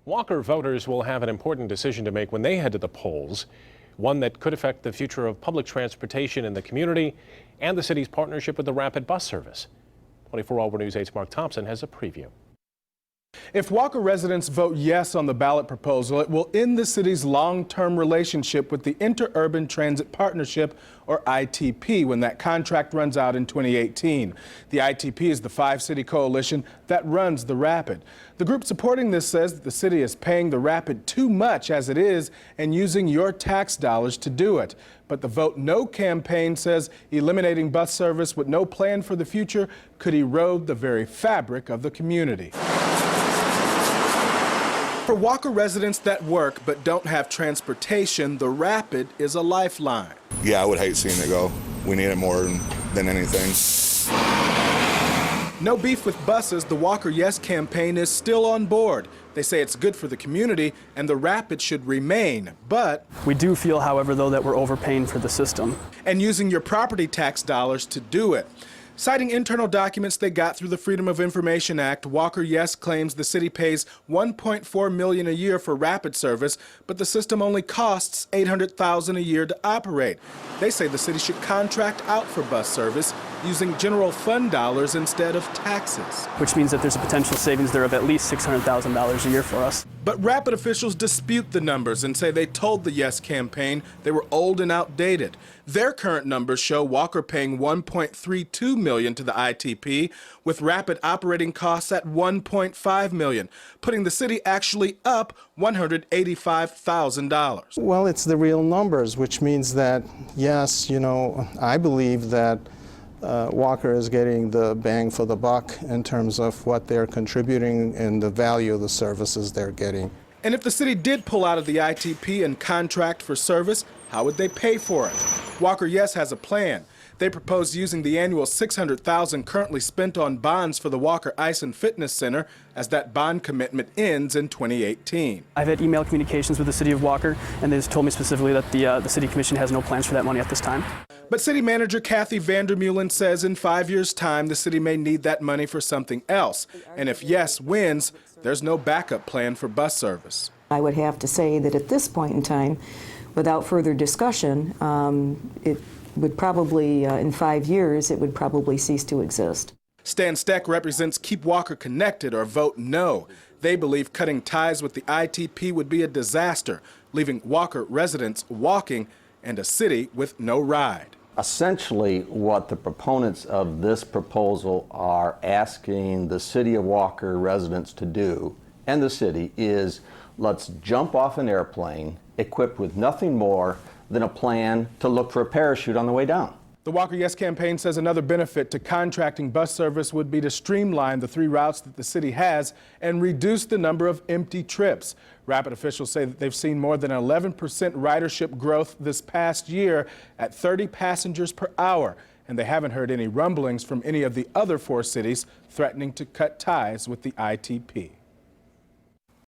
Walker voters will have an important decision to make when they head to the polls, one that could affect the future of public transportation in the community and the city's partnership with the rapid bus service. 24 Hour News 8's Mark Thompson has a preview. If Walker residents vote yes on the ballot proposal, it will end the city's long-term relationship with the Interurban Transit Partnership, or ITP, when that contract runs out in 2018. The ITP is the five-city coalition that runs the Rapid. The group supporting this says that the city is paying the Rapid too much as it is and using your tax dollars to do it. But the Vote No campaign says eliminating bus service with no plan for the future could erode the very fabric of the community. For Walker residents that work but don't have transportation, the Rapid is a lifeline. Yeah, I would hate seeing it go. We need it more than anything. No beef with buses, the Walker Yes campaign is still on board. They say it's good for the community and the Rapid should remain, but we do feel, however, though, that we're overpaying for the system. And using your property tax dollars to do it. Citing internal documents they got through the Freedom of Information Act, Walker Yes claims the city pays $1.4 million a year for rapid service, but the system only costs $800,000 a year to operate. They say the city should contract out for bus service using general fund dollars instead of taxes. Which means that there's a potential savings there of at least $600,000 a year for us. But Rapid officials dispute the numbers and say they told the Yes campaign they were old and outdated. Their current numbers show Walker paying $1.32 million to the ITP, with Rapid operating costs at $1.5 million, putting the city actually up $185,000. Well, it's the real numbers, which means that, yes, I believe that Walker is getting the bang for the buck in terms of what they're contributing and the value of the services they're getting. And if the city did pull out of the ITP and contract for service, how would they pay for it? Walker Yes has a plan. They propose using the annual $600,000 currently spent on bonds for the Walker Ice and Fitness Center as that bond commitment ends in 2018. I've had email communications with the city of Walker, and they've told me specifically that the city commission has no plans for that money at this time. But city manager Kathy Vandermeulen says in 5 years' time, the city may need that money for something else. And if Yes wins, there's no backup plan for bus service. I would have to say that at this point in time, without further discussion, it would probably, in 5 years, it would probably cease to exist. Stan Steck represents Keep Walker Connected, or Vote No. They believe cutting ties with the ITP would be a disaster, leaving Walker residents walking and a city with no ride. Essentially, what the proponents of this proposal are asking the city of Walker residents to do, and the city, is let's jump off an airplane equipped with nothing more than a plan to look for a parachute on the way down. The Walker Yes campaign says another benefit to contracting bus service would be to streamline the 3 routes that the city has and reduce the number of empty trips. Rapid officials say that they've seen more than 11% ridership growth this past year at 30 passengers per hour, and they haven't heard any rumblings from any of the other 4 cities threatening to cut ties with the ITP.